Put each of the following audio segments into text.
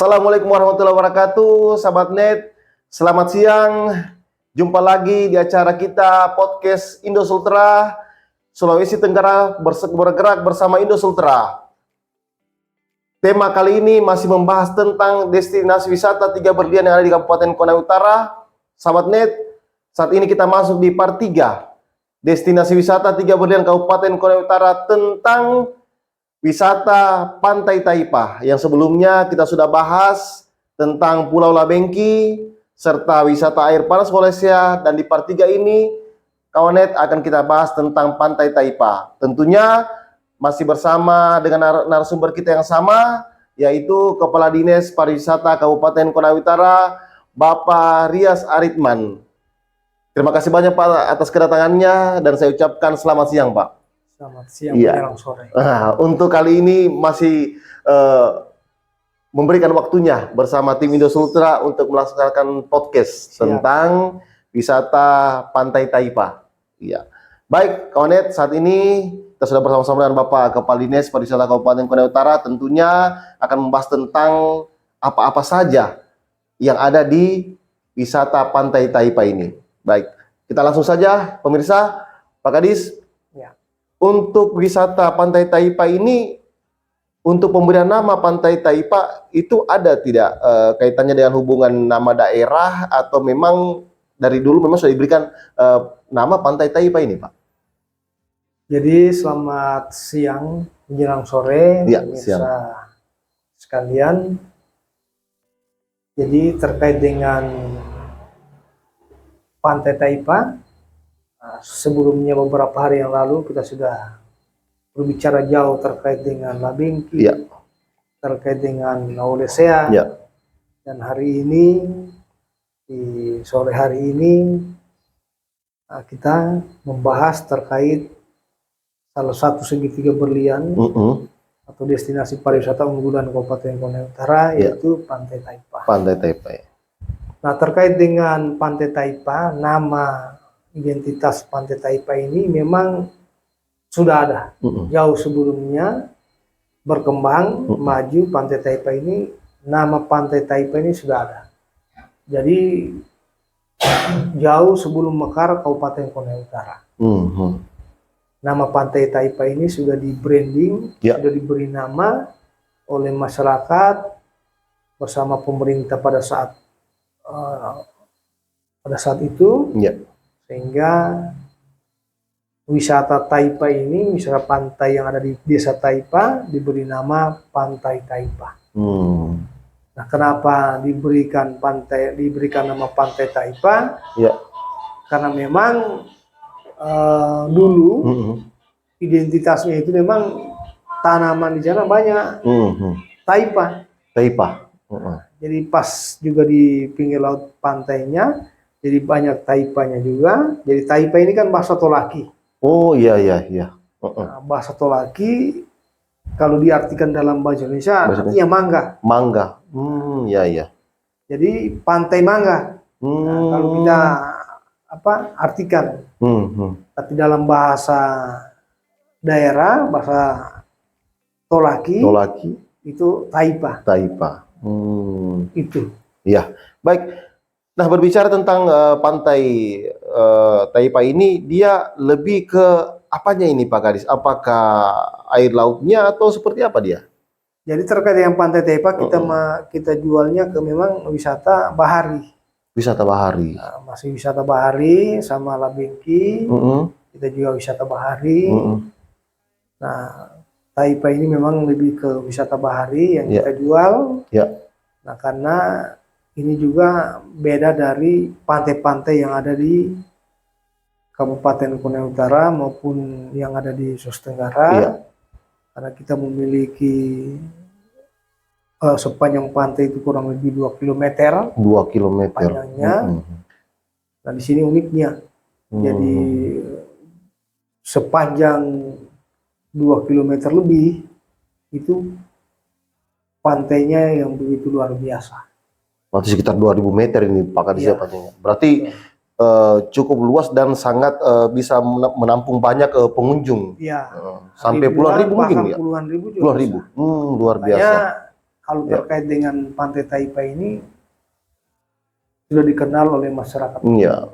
Assalamualaikum warahmatullahi wabarakatuh, sahabat net. Selamat siang. Jumpa lagi di acara kita podcast Indo Sultra Sulawesi Tenggara bergerak bersama Indo Sultra. Tema kali ini masih membahas tentang destinasi wisata 3 berlian yang ada di Kabupaten Konawe Utara. Sahabat net, saat ini kita masuk di part 3. Destinasi wisata 3 berlian Kabupaten Konawe Utara tentang wisata Pantai Taipa, yang sebelumnya kita sudah bahas tentang Pulau Labengki serta wisata air panas Kolesya, dan di part 3 ini kawanet akan kita bahas tentang Pantai Taipa. Tentunya masih bersama dengan narasumber kita yang sama, yaitu Kepala Dinas Pariwisata Kabupaten Konawe Utara, Bapak Rias Aritman. Terima kasih banyak Pak atas kedatangannya dan saya ucapkan selamat siang Pak. Selamat siang menjelang sore. Untuk kali ini masih memberikan waktunya bersama tim Indo Sultra untuk melaksanakan podcast tentang wisata Pantai Taipa. Iya. Baik, kawanet, saat ini kita sudah bersama-sama dengan Bapak Kepala Dinas Pariwisata Kabupaten Konawe Utara, tentunya akan membahas tentang apa-apa saja yang ada di wisata Pantai Taipa ini. Baik, kita langsung saja pemirsa, Pak Kadis. Untuk wisata Pantai Taipa ini, untuk pemberian nama Pantai Taipa itu ada tidak kaitannya dengan hubungan nama daerah, atau memang dari dulu memang sudah diberikan nama Pantai Taipa ini, Pak? Jadi selamat siang menjelang sore, pemirsa sekalian. Jadi terkait dengan Pantai Taipa, sebelumnya beberapa hari yang lalu kita sudah berbicara jauh terkait dengan Labengki, terkait dengan Kolesya, dan hari ini, di sore hari ini, kita membahas terkait salah satu segitiga berlian atau destinasi pariwisata unggulan Kabupaten Konawe Utara, yaitu Pantai Taipa. Pantai Taipa. Nah, terkait dengan Pantai Taipa, nama identitas Pantai Taipa ini memang sudah ada jauh sebelumnya, berkembang maju. Pantai Taipa ini, nama Pantai Taipa ini sudah ada. Jadi jauh sebelum mekar Kabupaten Konawe Utara. Nama Pantai Taipa ini sudah di branding, sudah diberi nama oleh masyarakat bersama pemerintah pada saat itu. Sehingga wisata Taipa ini, wisata pantai yang ada di desa Taipa, diberi nama Pantai Taipa. Nah, kenapa diberikan nama Pantai Taipa? Karena memang dulu identitasnya itu memang tanaman di sana banyak. Taipa. Jadi pas juga di pinggir laut pantainya, jadi banyak taipanya juga. Jadi taipa ini kan bahasa Tolaki. Oh iya. Nah, bahasa Tolaki kalau diartikan dalam bahasa Indonesia artinya mangga. Mangga. Iya. Jadi pantai mangga. Nah, kalau kita artikan. Tapi dalam bahasa daerah, bahasa Tolaki itu taipa. Itu. Iya. Baik. Nah, berbicara tentang Pantai Taipa ini, dia lebih ke apanya ini Pak Kadis? Apakah air lautnya atau seperti apa dia? Jadi terkait dengan Pantai Taipa, kita jualnya ke memang wisata bahari. Wisata bahari. Nah, masih wisata bahari sama Labengki. Kita juga wisata bahari. Nah, Taipa ini memang lebih ke wisata bahari yang kita jual. Nah, karena ini juga beda dari pantai-pantai yang ada di Kabupaten Konawe Utara maupun yang ada di Sulawesi Tenggara. Karena kita memiliki sepanjang pantai itu kurang lebih 2 km. 2 km panjangnya. Nah, di sini uniknya. Jadi sepanjang 2 km lebih itu pantainya yang begitu luar biasa. Berarti sekitar 2000 meter ini Pak Kadis panjangnya. Berarti cukup luas dan sangat bisa menampung banyak pengunjung. Iya. Sampai puluhan ribu mungkin ya? Puluhan ribu juga. Puluhan ribu. Luar biasa. kalau Ya. terkait dengan Pantai Taipa ini sudah dikenal oleh masyarakat, Iya.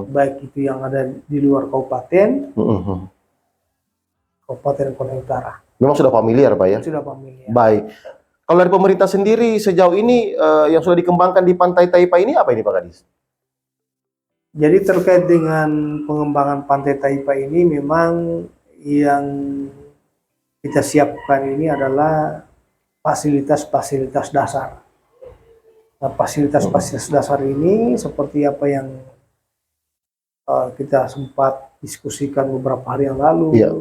baik itu yang ada di luar kabupaten, Mm-mm. Kabupaten Kota Utara. Memang sudah familiar Pak ya. Sudah familiar. Baik. Kalau dari pemerintah sendiri sejauh ini yang sudah dikembangkan di Pantai Taipa ini apa ini Pak Kadis? Jadi terkait dengan pengembangan Pantai Taipa ini memang yang kita siapkan ini adalah fasilitas-fasilitas dasar. Nah, fasilitas-fasilitas dasar ini seperti apa yang kita sempat diskusikan beberapa hari yang lalu. Iya.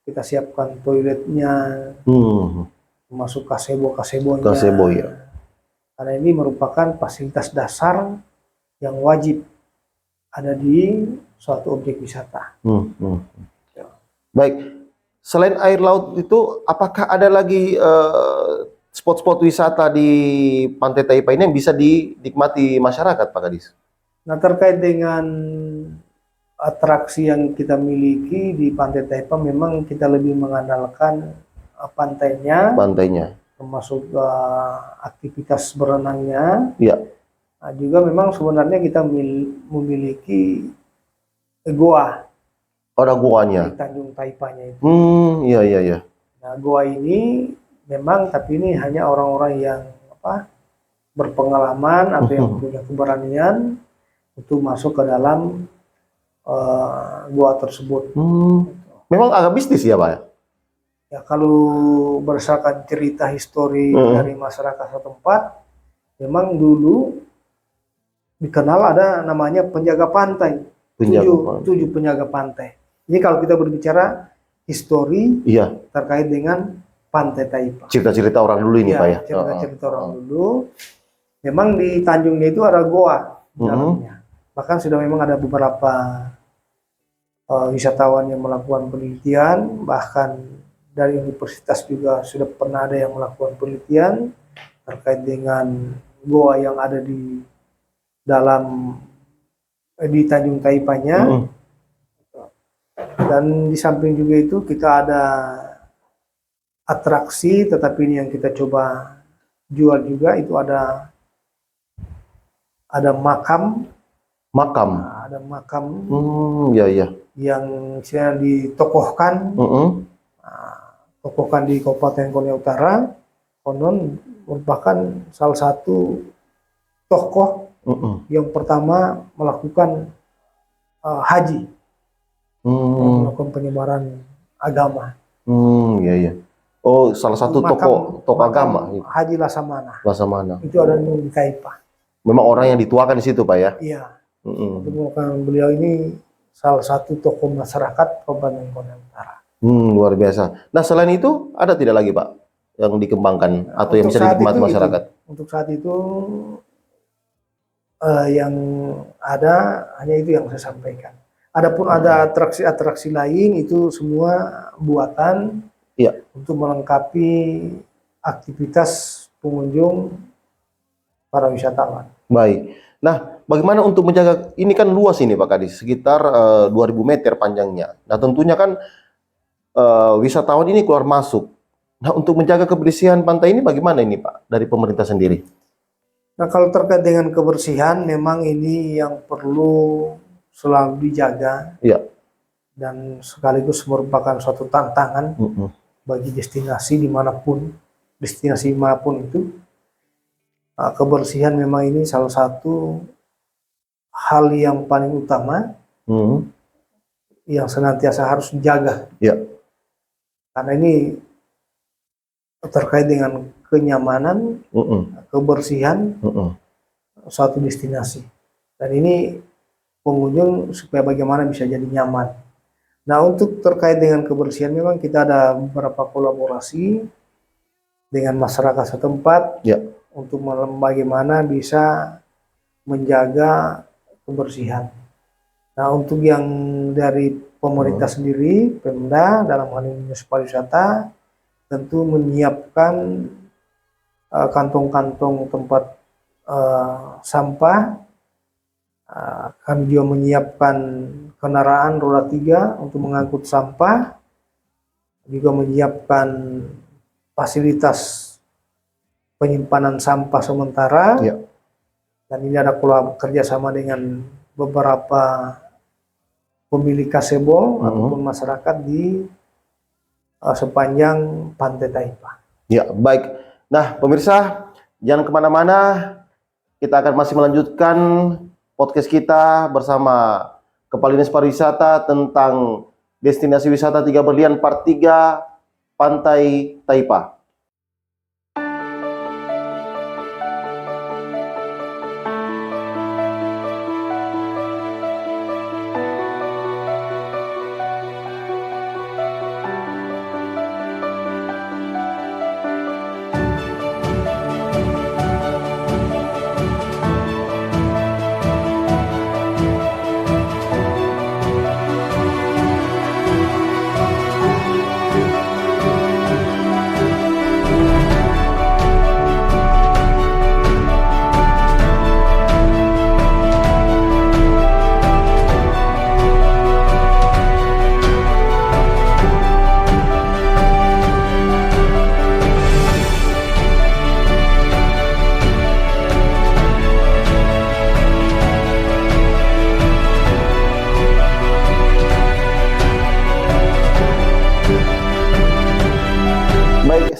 Kita siapkan toiletnya, masuk kasebo-kasebonya. Kasebo ya. Karena ini merupakan fasilitas dasar yang wajib ada di suatu objek wisata. Baik, selain air laut itu, apakah ada lagi spot-spot wisata di Pantai Taipa ini yang bisa dinikmati masyarakat, Pak Kadis? Nah, terkait dengan atraksi yang kita miliki di Pantai Taipa, memang kita lebih mengandalkan pantainya, termasuk aktivitas berenangnya. Iya. Nah, juga memang sebenarnya kita memiliki goa. Ada goanya. Di Tanjung Taipanya itu. Iya. Nah, goa ini memang, tapi ini hanya orang-orang yang berpengalaman atau yang punya keberanian untuk masuk ke dalam goa tersebut. Memang agak bisnis ya Pak? Ya, kalau berdasarkan cerita histori dari masyarakat setempat, memang dulu dikenal ada namanya penjaga pantai. Tujuh penjaga pantai. Ini kalau kita berbicara histori terkait dengan Pantai Taipa. Cerita-cerita orang dulu ini Pak ya? Cerita-cerita orang dulu. Memang di Tanjungnya itu ada goa di dalamnya. Bahkan sudah memang ada beberapa wisatawan yang melakukan penelitian, bahkan dari universitas juga sudah pernah ada yang melakukan penelitian terkait dengan goa yang ada di dalam di Tanjung Taipanya. Dan di samping juga itu kita ada atraksi, tetapi ini yang kita coba jual juga, itu ada makam. Ada makam. Yang saya ditokohkan. Tokohkan di Kabupaten Kota Utara. Konon merupakan salah satu tokoh yang pertama melakukan haji. Melakukan penyebaran agama. Oh, salah satu tokoh agama. Haji Laksamana. Itu ada di Taipa. Memang orang yang dituakan di situ Pak ya? Iya. Beliau ini salah satu tokoh masyarakat Kabupaten Kota Utara. Luar biasa. Nah, selain itu ada tidak lagi Pak yang dikembangkan atau yang bisa dinikmati masyarakat? Untuk saat itu yang ada hanya itu yang saya sampaikan. Adapun ada atraksi-atraksi lain, itu semua buatan untuk melengkapi aktivitas pengunjung para wisatawan. Baik. Nah, bagaimana untuk menjaga, ini kan luas ini Pak Kadis, sekitar 2000 meter panjangnya. Nah, tentunya kan wisatawan ini keluar masuk. Nah, untuk menjaga kebersihan pantai ini bagaimana ini Pak dari pemerintah sendiri? Nah, kalau terkait dengan kebersihan, memang ini yang perlu selalu dijaga. Dan sekaligus merupakan suatu tantangan bagi destinasi dimanapun itu. Kebersihan memang ini salah satu hal yang paling utama yang senantiasa harus dijaga. Karena ini terkait dengan kenyamanan, kebersihan suatu destinasi. Dan ini pengunjung supaya bagaimana bisa jadi nyaman. Nah, untuk terkait dengan kebersihan memang kita ada beberapa kolaborasi dengan masyarakat setempat untuk bagaimana bisa menjaga kebersihan. Nah, untuk yang dari pemerintah sendiri, Pemda dalam hal ini Dinas Pariwisata, tentu menyiapkan kantong-kantong tempat sampah. Kami juga menyiapkan kendaraan roda 3 untuk mengangkut sampah, juga menyiapkan fasilitas penyimpanan sampah sementara. Ya. Dan ini ada kerjasama dengan beberapa pemilik gazebo ataupun masyarakat di sepanjang Pantai Taipa. Ya, baik. Nah, pemirsa, jangan kemana-mana. Kita akan masih melanjutkan podcast kita bersama Kepala Dinas Pariwisata tentang destinasi wisata 3 Berlian Part 3 Pantai Taipa.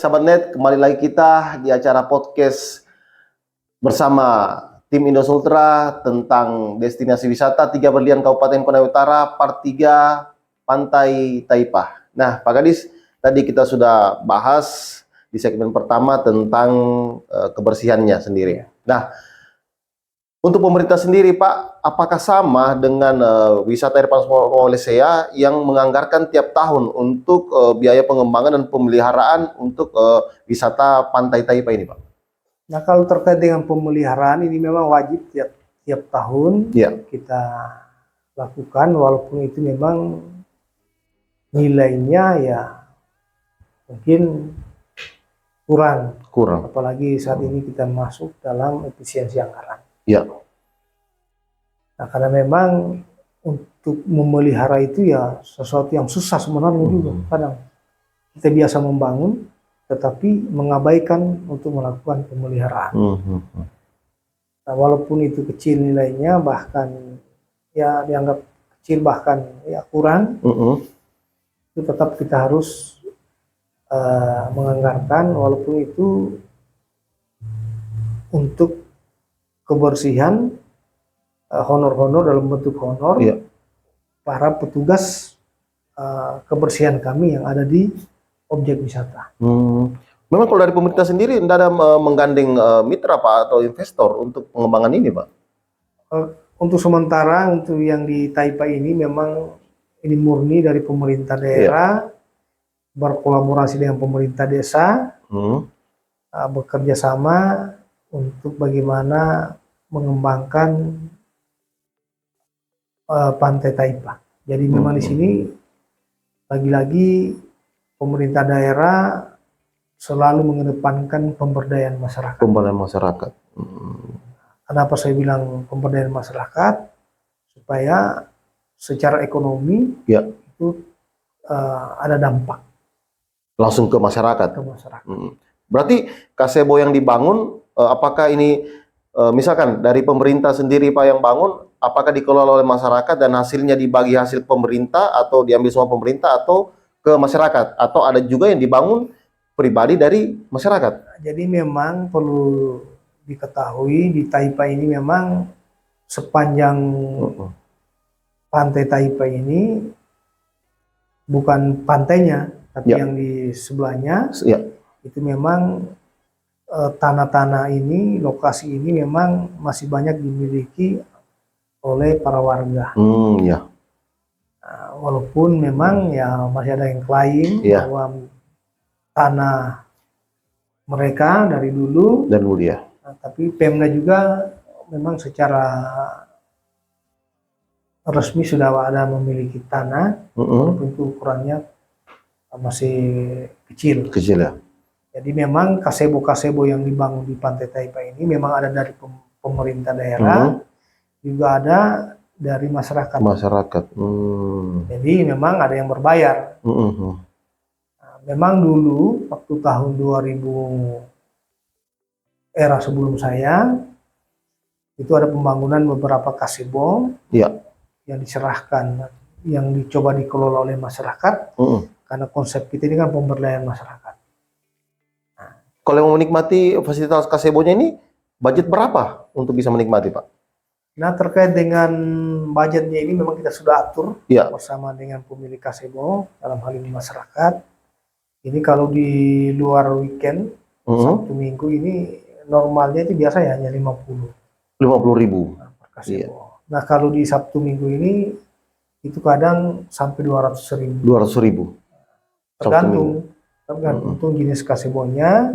Sahabat Net, kembali lagi kita di acara podcast bersama tim Indosultra tentang destinasi wisata 3 Berlian Kabupaten Konawe Utara Part 3 Pantai Taipa. Nah, Pak Gadis, tadi kita sudah bahas di segmen pertama tentang kebersihannya sendiri. Nah, untuk pemerintah sendiri, Pak, apakah sama dengan wisata air panas Polesea yang menganggarkan tiap tahun untuk biaya pengembangan dan pemeliharaan untuk wisata Pantai Taipa ini, Pak? Nah, kalau terkait dengan pemeliharaan ini memang wajib tiap tahun kita lakukan, walaupun itu memang nilainya ya mungkin kurang. Apalagi saat ini kita masuk dalam efisiensi anggaran. Ya. Nah, karena memang untuk memelihara itu ya sesuatu yang susah sebenarnya juga. Kadang kita biasa membangun, tetapi mengabaikan untuk melakukan pemeliharaan. Nah, walaupun itu kecil nilainya, bahkan ya dianggap kecil bahkan ya kurang, itu tetap kita harus menganggarkan, walaupun itu untuk kebersihan, honor-honor dalam bentuk honor para petugas kebersihan kami yang ada di objek wisata. Memang kalau dari pemerintah sendiri tidak ada menggandeng mitra, Pak, atau investor untuk pengembangan ini, Pak? Untuk sementara, untuk yang di Taipa ini memang ini murni dari pemerintah daerah, berkolaborasi dengan pemerintah desa, bekerja sama untuk bagaimana mengembangkan Pantai Taipa. Jadi memang di sini lagi-lagi pemerintah daerah selalu mengedepankan pemberdayaan masyarakat. Kenapa saya bilang pemberdayaan masyarakat? Supaya secara ekonomi itu ada dampak langsung ke masyarakat. Berarti gazebo yang dibangun, apakah ini misalkan dari pemerintah sendiri, Pak, yang bangun, apakah dikelola oleh masyarakat dan hasilnya dibagi hasil pemerintah atau diambil semua pemerintah atau ke masyarakat, atau ada juga yang dibangun pribadi dari masyarakat? Jadi memang perlu diketahui di Taipa ini memang sepanjang Pantai Taipa ini bukan pantainya, tapi yang di sebelahnya itu memang tanah-tanah ini, lokasi ini memang masih banyak dimiliki oleh para warga. Walaupun memang ya masih ada yang klaim bahwa tanah mereka dari dulu. Tapi Pemda juga memang secara resmi sudah ada memiliki tanah, walaupun itu ukurannya masih kecil. Jadi memang gazebo yang dibangun di Pantai Taipa ini memang ada dari pemerintah daerah, juga ada dari masyarakat. Jadi memang ada yang berbayar. Nah, memang dulu waktu tahun 2000 era sebelum saya itu ada pembangunan beberapa kasebo Ya. yang diserahkan, yang dicoba dikelola oleh masyarakat, karena konsep kita ini kan pemberdayaan masyarakat. Kalau yang mau menikmati fasilitas kasebonya ini, budget berapa untuk bisa menikmati, Pak? Nah, terkait dengan budgetnya ini memang kita sudah atur Ya. bersama dengan pemilik kasebo, dalam hal ini masyarakat. Ini kalau di luar weekend, Sabtu Minggu ini normalnya itu biasa ya hanya 50.000 per kasebo. Nah, kalau di Sabtu Minggu ini itu kadang sampai 200.000. 200.000. Tergantung jenis kasebonya,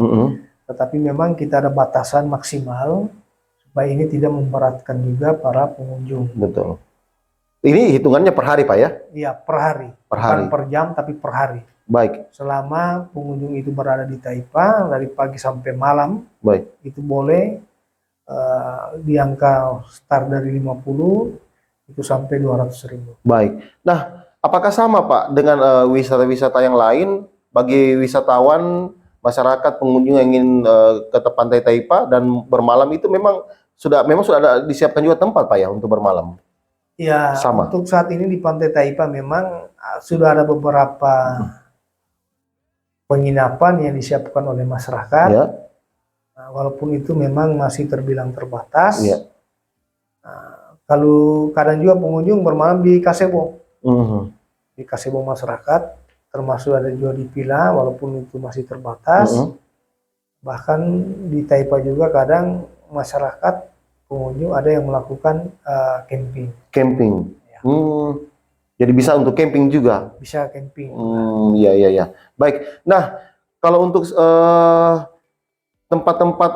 tetapi memang kita ada batasan maksimal supaya ini tidak memberatkan juga para pengunjung. Betul. Ini hitungannya per hari, Pak ya? Iya, per hari. Per hari. Bukan per jam, tapi per hari. Baik. Selama pengunjung itu berada di Taipa dari pagi sampai malam, baik, itu boleh di angka start dari 50 itu sampai 200.000. Baik. Nah, apakah sama Pak dengan wisata-wisata yang lain bagi wisatawan, masyarakat, pengunjung yang ingin ke pantai Taipa dan bermalam itu memang sudah ada disiapkan juga tempat Pak ya untuk bermalam? Ya, sama. Untuk saat ini di pantai Taipa memang sudah ada beberapa penginapan yang disiapkan oleh masyarakat. Ya. Nah, walaupun itu memang masih terbilang terbatas. Ya. Nah, kalau kadang juga pengunjung bermalam di kasebo. Di kasebo masyarakat, termasuk ada juga di villa, walaupun itu masih terbatas. Bahkan di Taipa juga kadang masyarakat pengunjung ada yang melakukan camping. Camping. Ya. Jadi bisa untuk camping juga. Bisa camping. Iya. Baik. Nah, kalau untuk tempat-tempat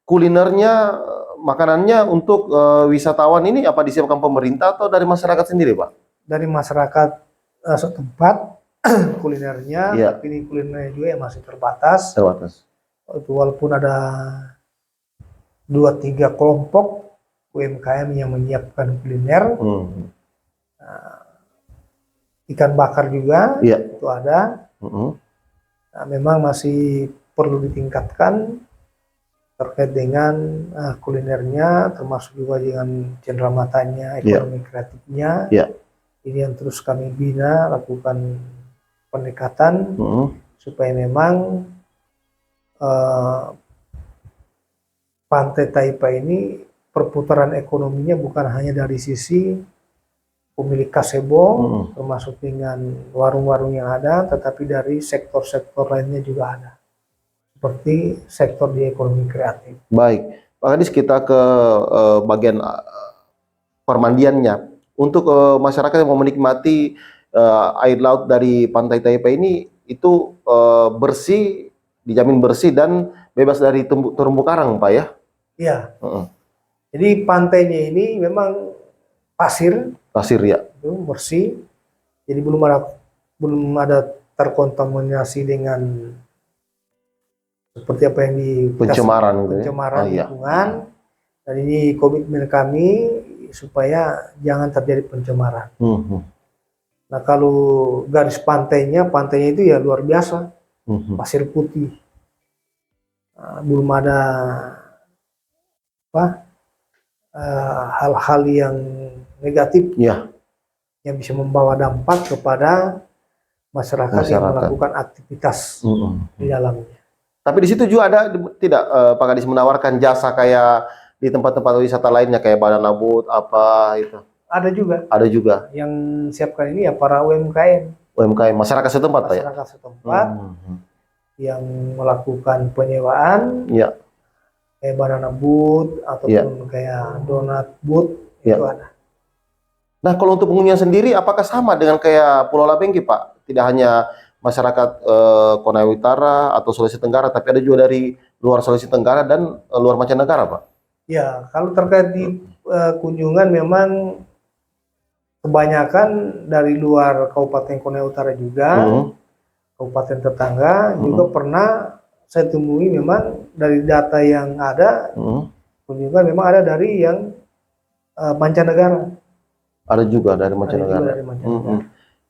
kulinernya, makanannya untuk wisatawan ini apa disiapkan pemerintah atau dari masyarakat sendiri, Pak? Dari masyarakat setempat kulinernya, ya. Tapi ini kulinernya juga yang masih terbatas. Itu walaupun ada 2-3 kelompok UMKM yang menyiapkan kuliner, ikan bakar juga itu ada. Nah, memang masih perlu ditingkatkan terkait dengan kulinernya, termasuk juga dengan cenderamata-nya, ekonomi kreatifnya. Ini yang terus kami bina, lakukan pendekatan supaya memang pantai Taipa ini perputaran ekonominya bukan hanya dari sisi pemilik kasebo, termasuk dengan warung-warung yang ada, tetapi dari sektor-sektor lainnya juga ada. Seperti sektor di ekonomi kreatif. Baik, Pak Kadis, kita ke bagian permandiannya. Untuk masyarakat yang mau menikmati air laut dari pantai Taipa ini, itu bersih, dijamin bersih dan bebas dari terumbu karang, Pak ya? Iya. Jadi pantainya ini memang pasir ya, itu bersih. Jadi belum ada terkontaminasi dengan seperti apa yang di pencemaran lingkungan. Dan ini komitmen kami supaya jangan terjadi pencemaran. Nah, kalau garis pantainya itu ya luar biasa, pasir putih. Belum ada hal-hal yang negatif yang bisa membawa dampak kepada masyarakat yang melakukan aktivitas di dalamnya. Tapi di situ juga ada tidak Pak Kadis menawarkan jasa kayak di tempat-tempat wisata lainnya kayak Badan Abut apa itu? Ada juga. Ada juga. Yang siapkan ini ya para UMKM. Masyarakat setempat, Pak ya? Masyarakat setempat yang melakukan penyewaan. Kayak Badan Abut ataupun kayak Donat Booth itu ada. Nah, kalau untuk pengunjung sendiri apakah sama dengan kayak Pulau Labengki, Pak? Tidak hanya masyarakat Konawe Utara atau Sulawesi Tenggara, tapi ada juga dari luar Sulawesi Tenggara dan luar mancanegara, Pak? Ya, kalau terkait di kunjungan memang kebanyakan dari luar Kabupaten Konawe Utara juga, kabupaten tetangga juga pernah saya temui. Memang dari data yang ada, kunjungan memang ada dari yang mancanegara. Ada juga dari mancanegara. Ada juga dari mancanegara.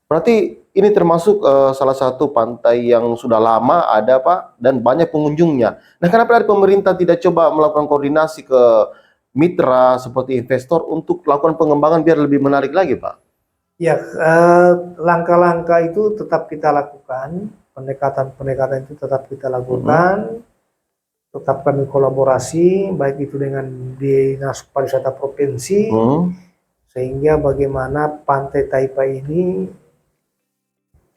Berarti ini termasuk salah satu pantai yang sudah lama ada Pak dan banyak pengunjungnya. Nah, kenapa dari pemerintah tidak coba melakukan koordinasi ke mitra seperti investor untuk lakukan pengembangan biar lebih menarik lagi Pak? Ya, langkah-langkah itu tetap kita lakukan, pendekatan-pendekatan itu tetap kita lakukan, tetap kami kolaborasi, baik itu dengan Dinas Pariwisata Provinsi, sehingga bagaimana Pantai Taipai ini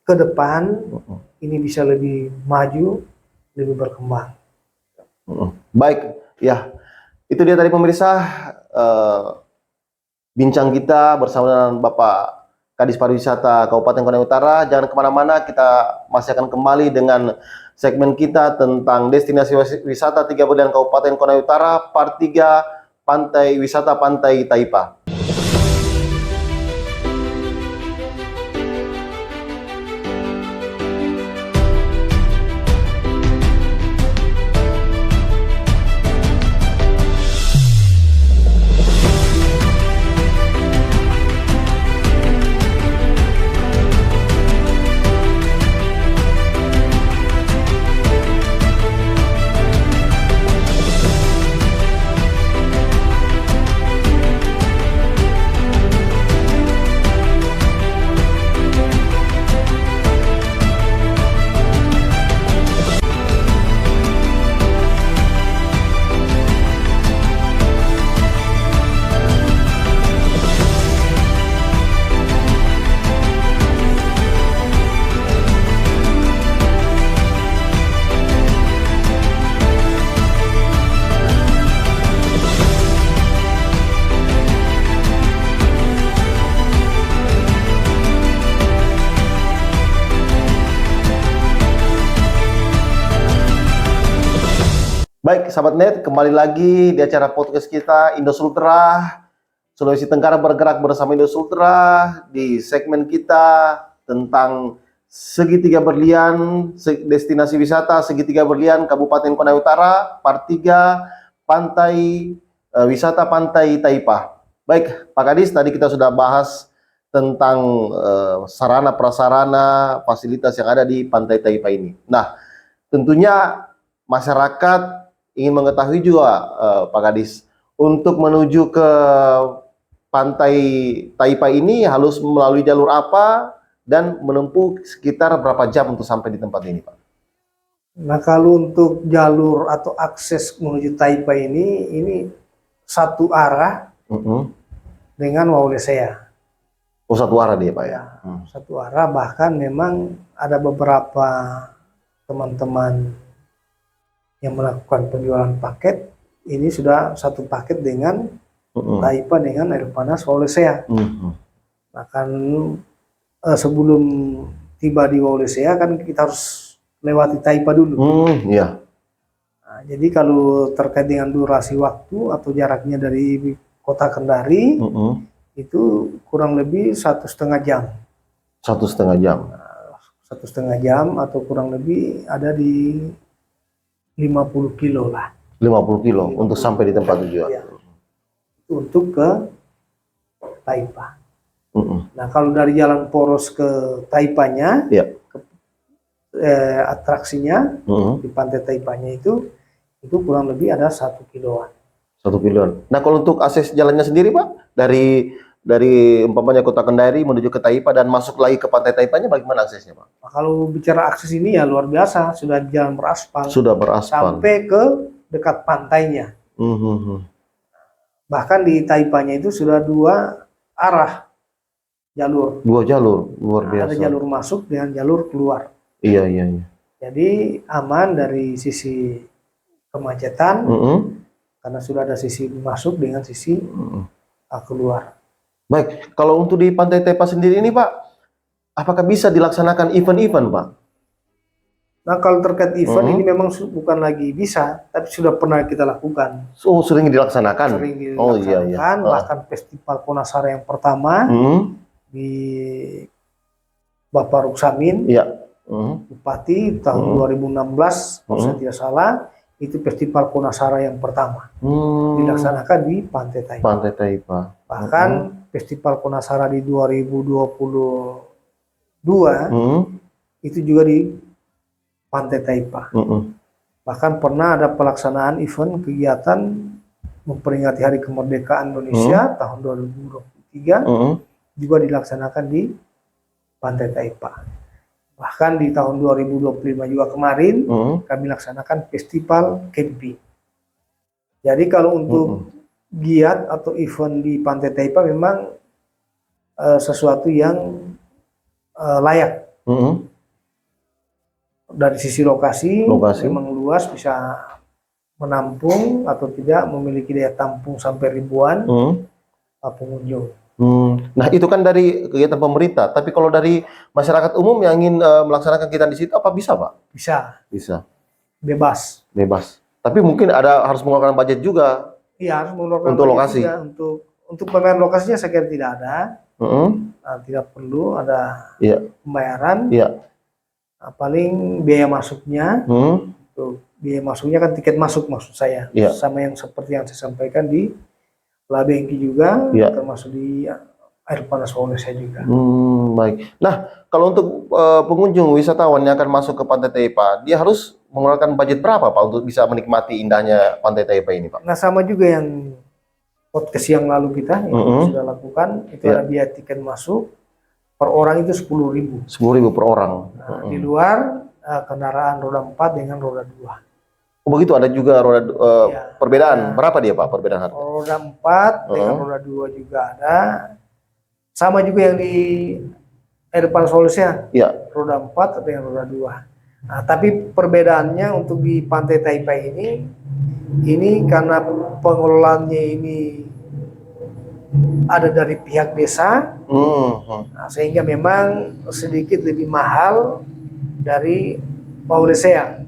ke depan ini bisa lebih maju, lebih berkembang. Baik, ya itu dia tadi pemirsa bincang kita bersama dengan Bapak Kadis Pariwisata Kabupaten Konawe Utara. Jangan kemana-mana, kita masih akan kembali dengan segmen kita tentang destinasi wisata 3 Berlian Kabupaten Konawe Utara, part 3, Pantai Wisata Pantai Taipa. Baik, sahabat net, kembali lagi di acara podcast kita Indosultra Sulawesi Tenggara bergerak bersama Indosultra di segmen kita tentang Segitiga Berlian, destinasi wisata Segitiga Berlian Kabupaten Konawe Utara, part 3, Pantai Wisata Pantai Taipa. Baik, Pak Kadis, tadi kita sudah bahas tentang sarana prasarana fasilitas yang ada di Pantai Taipa ini. Nah, tentunya masyarakat ingin mengetahui juga Pak Kadis, untuk menuju ke Pantai Taipa ini harus melalui jalur apa dan menempuh sekitar berapa jam untuk sampai di tempat ini Pak? Nah, kalau untuk jalur atau akses menuju Taipai ini satu arah dengan Waulesea. Oh, satu arah dia Pak ya? Satu arah, bahkan memang ada beberapa teman-teman yang melakukan penjualan paket, ini sudah satu paket dengan Taipa dengan air panas Waulesea. Nah, kan sebelum tiba di Waulesea kan kita harus lewati Taipa dulu. Iya. Nah, jadi kalau terkait dengan durasi waktu atau jaraknya dari kota Kendari, itu kurang lebih 1,5 jam. 1,5 jam. 1,5 jam atau kurang lebih ada di 50 kilo lah. 50 kilo untuk sampai di tempat tujuan. Ya. Untuk ke Taipa. Nah, kalau dari jalan poros ke Taipanya, atraksinya di Pantai Taipanya itu kurang lebih ada 1 kiloan. 1 kiloan. Nah, kalau untuk akses jalannya sendiri Pak, dari umpamanya kota Kendari menuju ke Taipa dan masuk lagi ke Pantai Taipanya, bagaimana aksesnya Pak? Nah, kalau bicara akses ini ya luar biasa, sudah jalan beraspal. Sudah beraspal. Sampai ke dekat pantainya. Bahkan di Taipanya itu sudah 2 arah jalur. 2 jalur, luar biasa. Ada jalur masuk dengan jalur keluar. Iya. Jadi aman dari sisi kemacetan, karena sudah ada sisi masuk dengan sisi keluar. Baik, kalau untuk di Pantai Taipa sendiri ini Pak, apakah bisa dilaksanakan event-event Pak? Nah, kalau terkait event ini memang bukan lagi bisa, tapi sudah pernah kita lakukan. Oh, sering dilaksanakan? Sering dilaksanakan, bahkan Festival Konasara yang pertama di Bapak Ruksamin, Bupati tahun 2016, kalau saya tidak salah, itu Festival Konasara yang pertama dilaksanakan di Pantai Taipa. Pantai Taipa. Bahkan Festival Konasara di 2023 itu juga di Pantai Taipa. Bahkan pernah ada pelaksanaan event kegiatan memperingati Hari Kemerdekaan Indonesia tahun 2023 juga dilaksanakan di Pantai Taipa. Bahkan di tahun 2025 juga kemarin kami laksanakan festival camping. Jadi kalau untuk giat atau event di Pantai Taipa memang sesuatu yang layak. Dari sisi lokasi memang luas, bisa menampung atau tidak, memiliki daya tampung sampai ribuan pengunjung. Nah itu kan dari kegiatan pemerintah, tapi kalau dari masyarakat umum yang ingin melaksanakan kegiatan di situ apa bisa, Pak? Bisa. Bebas. Tapi mungkin harus mengeluarkan budget juga. Iya, harus mengeluarkan untuk lokasi. Juga. Untuk pembayaran lokasinya saya kira tidak ada. Tidak perlu ada pembayaran. Paling biaya masuknya. Biaya masuknya kan tiket masuk maksud saya. Sama yang seperti yang saya sampaikan di Labengki juga, termasuk di Air Panas Indonesia juga. Baik. Nah, kalau untuk pengunjung wisatawan yang akan masuk ke Pantai Taipa, dia harus mengeluarkan budget berapa, Pak, untuk bisa menikmati indahnya Pantai Taipa ini, Pak? Nah, sama juga yang podcast yang lalu kita yang sudah lakukan, itu ada biaya tiket masuk per orang itu 10.000. 10.000 per orang. Nah, di luar kendaraan roda 4 dengan roda 2. Oh begitu, ada juga roda perbedaan. Berapa dia, Pak, perbedaan harga? Roda 4 dengan roda 2 juga ada. Sama juga yang di Air Panas Indonesia. Roda 4 dengan roda 2. Nah, tapi perbedaannya untuk di Pantai Taipa ini karena pengelolaannya ini ada dari pihak desa, nah, sehingga memang sedikit lebih mahal dari Malaysia.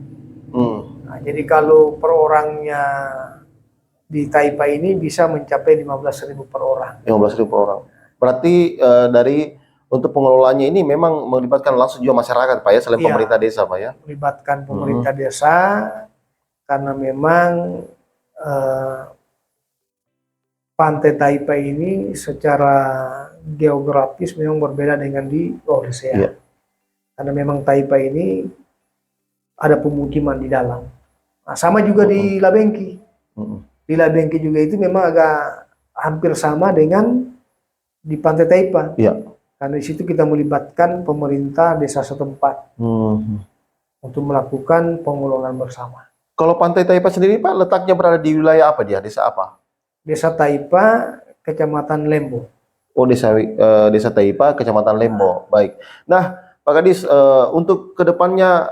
Nah, jadi kalau per orangnya di Taipa ini bisa mencapai 15.000 per orang. 15.000 per orang. Berarti untuk pengelolaannya ini memang melibatkan langsung juga masyarakat, Pak, ya, selain pemerintah desa, Pak, ya? Melibatkan pemerintah desa, karena memang Pantai Taipa ini secara geografis memang berbeda dengan di Malaysia. Karena memang Taipa ini ada pemukiman di dalam. Nah, sama juga di Labengki. Di Labengki juga itu memang agak hampir sama dengan di Pantai Taipa. Karena di situ kita melibatkan pemerintah desa setempat untuk melakukan pengelolaan bersama. Kalau Pantai Taipa sendiri, Pak, letaknya berada di wilayah apa dia? Desa apa? Desa Taipa, Kecamatan Lembo. Oh, desa Taipa, Kecamatan Lembo. Baik. Nah, Pak Kadis, untuk kedepannya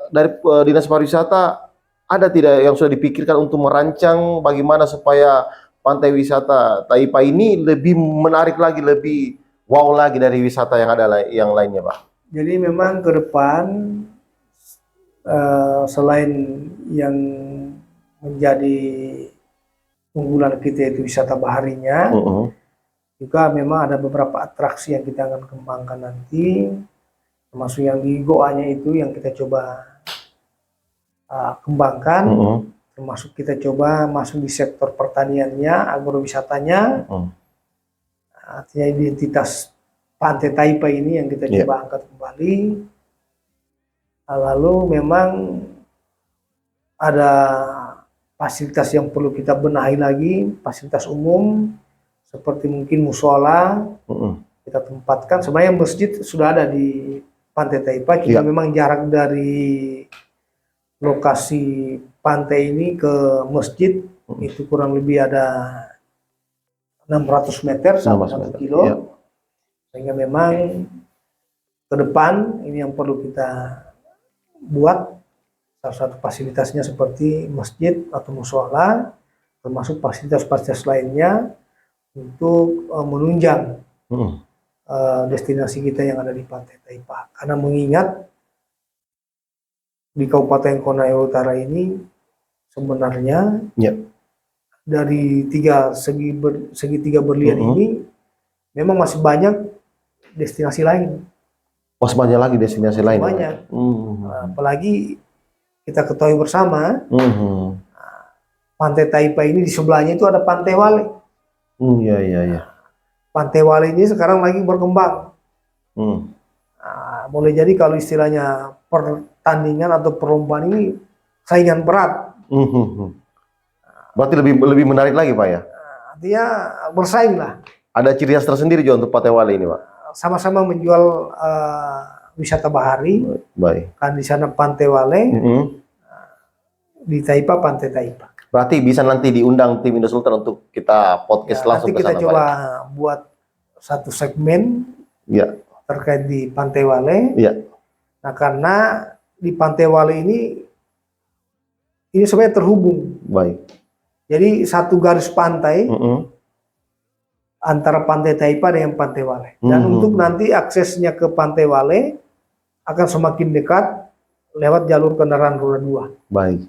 dari Dinas Pariwisata ada tidak yang sudah dipikirkan untuk merancang bagaimana supaya pantai wisata Taipa ini lebih menarik lagi, lebih wow lagi dari wisata yang ada yang lainnya, Pak? Jadi memang ke depan selain yang menjadi unggulan kita itu wisata baharinya, juga memang ada beberapa atraksi yang kita akan kembangkan nanti, termasuk yang di Goa-nya itu yang kita coba kembangkan, termasuk kita coba masuk di sektor pertaniannya, agrowisatanya, artinya identitas Pantai Taipa ini yang kita coba angkat kembali. Lalu memang ada fasilitas yang perlu kita benahi lagi, fasilitas umum seperti mungkin musola kita tempatkan. Sebenarnya masjid sudah ada di Pantai Taipa, cuma memang jarak dari lokasi pantai ini ke masjid itu kurang lebih ada 600 meter sampai 1 kilo. Sehingga memang ke depan ini yang perlu kita buat, salah satu fasilitasnya seperti masjid atau musola, termasuk fasilitas-fasilitas lainnya untuk menunjang destinasi kita yang ada di Pantai Taipa. Karena mengingat di Kabupaten Konawe Utara ini sebenarnya dari segitiga berlian ini memang masih banyak destinasi lain. Masih banyak lagi destinasi lain. Banyak. Apalagi kita ketahui bersama, Pantai Taipa ini di sebelahnya itu ada Pantai Wale. Pantai Wale ini sekarang lagi berkembang. boleh jadi kalau istilahnya pertandingan atau perlombaan ini saingan berat. Berarti lebih menarik lagi Pak ya? Artinya bersaing lah. Ada ciri khas tersendiri juga untuk Pantai Wale ini Pak? Sama-sama menjual wisata bahari. Baik. Kan di sana Pantai Wale, di Taipa Pantai Taipa. Berarti bisa nanti diundang tim Indo Sultan untuk kita podcast langsung nanti ke kita sana coba Pak. buat satu segmen Ya. terkait di Pantai Wale. Ya. Nah, karena di Pantai Wale ini sebenarnya terhubung. Baik. Jadi satu garis pantai antara Pantai Taipa dengan Pantai Wale. Dan untuk nanti aksesnya ke Pantai Wale akan semakin dekat lewat jalur kendaraan roda 2. Baik.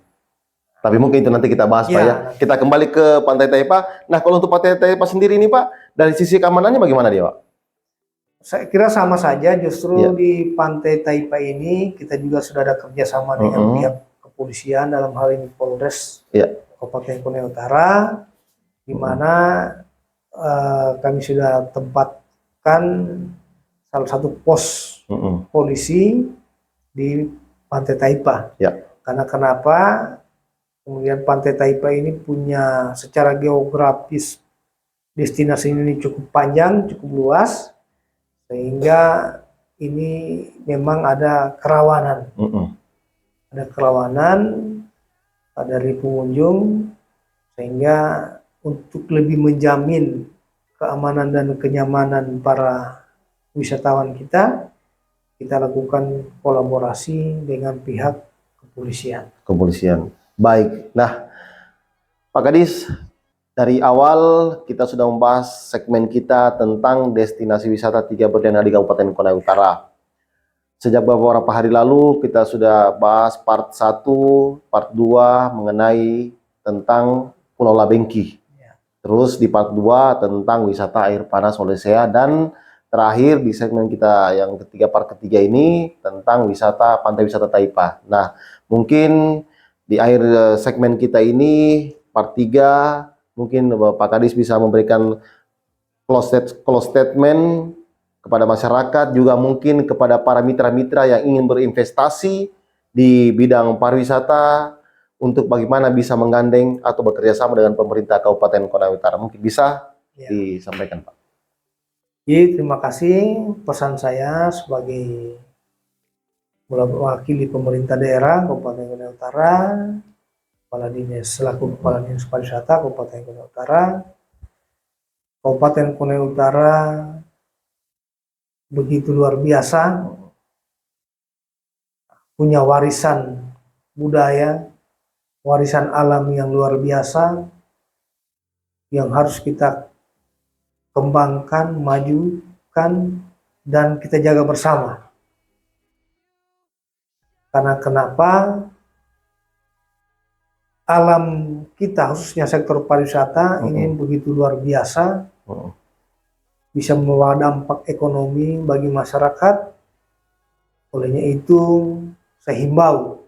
Tapi mungkin itu nanti kita bahas Pak Ya. ya. Kita kembali ke Pantai Taipa. Nah kalau untuk Pantai Taipa sendiri ini Pak, dari sisi keamanannya bagaimana dia Pak? Saya kira sama saja, justru di Pantai Taipa ini kita juga sudah ada kerjasama dengan pihak kepolisian, dalam hal ini Polres Kabupaten Kutai Utara, di mana kami sudah tempatkan salah satu pos polisi di Pantai Taipa. Ya. Karena kenapa? Kemudian Pantai Taipa ini punya secara geografis destinasi ini cukup panjang, cukup luas, sehingga ini memang ada kerawanan. Ada kerawanan dari pengunjung, sehingga untuk lebih menjamin keamanan dan kenyamanan para wisatawan kita lakukan kolaborasi dengan pihak kepolisian. Baik. Nah, Pak Kadis, dari awal kita sudah membahas segmen kita tentang destinasi wisata 3 berliana di Kabupaten Kutai Utara. Sejak beberapa hari lalu kita sudah bahas part 1, part 2 mengenai tentang Pulau Labengki. Terus di part 2 tentang wisata air panas Olesea, dan terakhir di segmen kita yang ketiga, part ketiga ini tentang pantai wisata Taipa. Nah, mungkin di akhir segmen kita ini part 3 mungkin Pak Kadis bisa memberikan close statement kepada masyarakat, juga mungkin kepada para mitra-mitra yang ingin berinvestasi di bidang pariwisata untuk bagaimana bisa menggandeng atau bekerja sama dengan pemerintah Kabupaten Kutai Utara. Mungkin bisa disampaikan Pak. Terima kasih. Pesan saya sebagai mewakili pemerintah daerah Kabupaten Kutai Utara, selaku Kepala Dinas Pariwisata Kabupaten Kutai Utara. Kabupaten Kutai Utara begitu luar biasa, punya warisan budaya, warisan alam yang luar biasa, yang harus kita kembangkan, majukan, dan kita jaga bersama. Karena kenapa? Alam kita, khususnya sektor pariwisata, ini begitu luar biasa, bisa membawa dampak ekonomi bagi masyarakat. Olehnya itu, saya himbau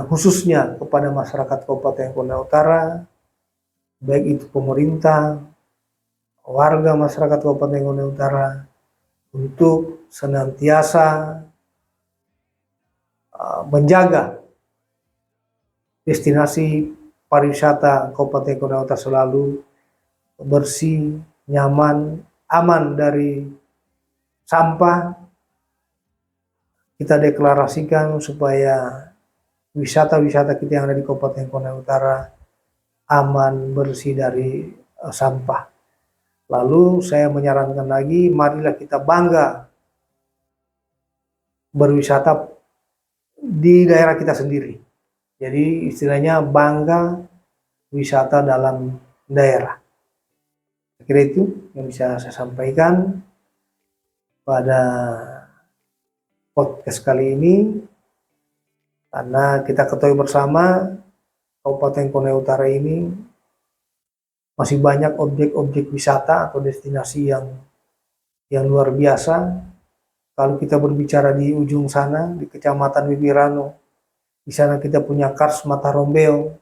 khususnya kepada masyarakat Kabupaten Kutai Utara, baik itu pemerintah, warga masyarakat Kabupaten Kutai Utara, untuk senantiasa menjaga destinasi pariwisata Kabupaten Kutai Utara selalu bersih, nyaman, aman dari sampah. Kita deklarasikan supaya wisata-wisata kita yang ada di Kabupaten Kutai Utara aman, bersih dari sampah. Lalu saya menyarankan lagi, marilah kita bangga berwisata di daerah kita sendiri. Jadi istilahnya bangga wisata dalam daerah. Kira itu yang bisa saya sampaikan pada podcast kali ini, karena kita ketahui bersama Kabupaten Kutai Utara ini masih banyak objek-objek wisata atau destinasi yang luar biasa. Kalau kita berbicara di ujung sana, di Kecamatan Wibirano, di sana kita punya Kars Mata Rombeo,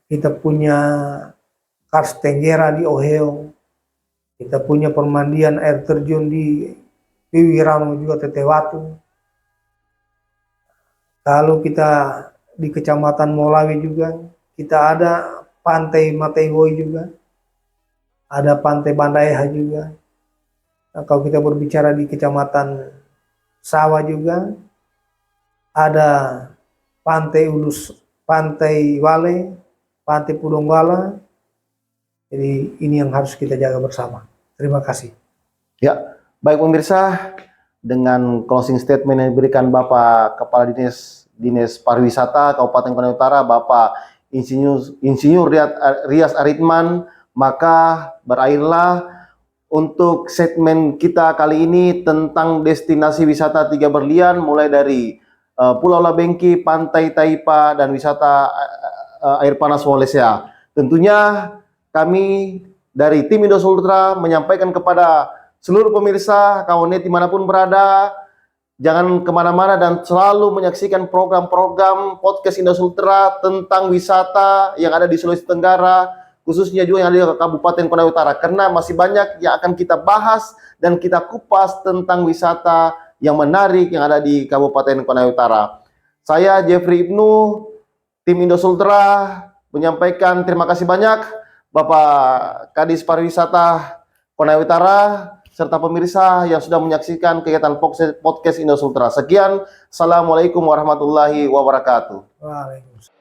kita punya Kars Tenggera di Oheo, kita punya pemandian air terjun di Piwirano juga Teteh Watu. Kalau kita di Kecamatan Molawi juga, kita ada Pantai Matehoi juga, ada Pantai Bandaiha juga. Nah, kalau kita berbicara di Kecamatan Sawa juga, ada Pantai Ulus, Pantai Wale, Pantai Pudonggala. Jadi ini yang harus kita jaga bersama. Terima kasih. Ya, baik pemirsa, dengan closing statement yang diberikan Bapak Kepala Dinas Pariwisata Kabupaten Konawe Utara, Bapak Insinyur Rias Aritman, maka berakhirlah untuk segmen kita kali ini tentang destinasi wisata Tiga Berlian, mulai dari Pulau Labengki, Pantai Taipa, dan wisata air panas Wallesea. Tentunya kami dari tim Indosol Ultra menyampaikan kepada seluruh pemirsa kawanet dimanapun berada, jangan kemana-mana dan selalu menyaksikan program-program podcast Indosol Ultra tentang wisata yang ada di Sulawesi Tenggara, khususnya juga yang ada di Kabupaten Konawe Utara, karena masih banyak yang akan kita bahas dan kita kupas tentang wisata yang menarik yang ada di Kabupaten Konawe Utara. Saya Jeffrey Ibnu, tim Indosol Ultra menyampaikan terima kasih banyak Bapak Kadis Pariwisata Konawe Utara serta pemirsa yang sudah menyaksikan kegiatan podcast Indosol Ultra. Sekian, Assalamualaikum warahmatullahi wabarakatuh. Waalaikumsalam.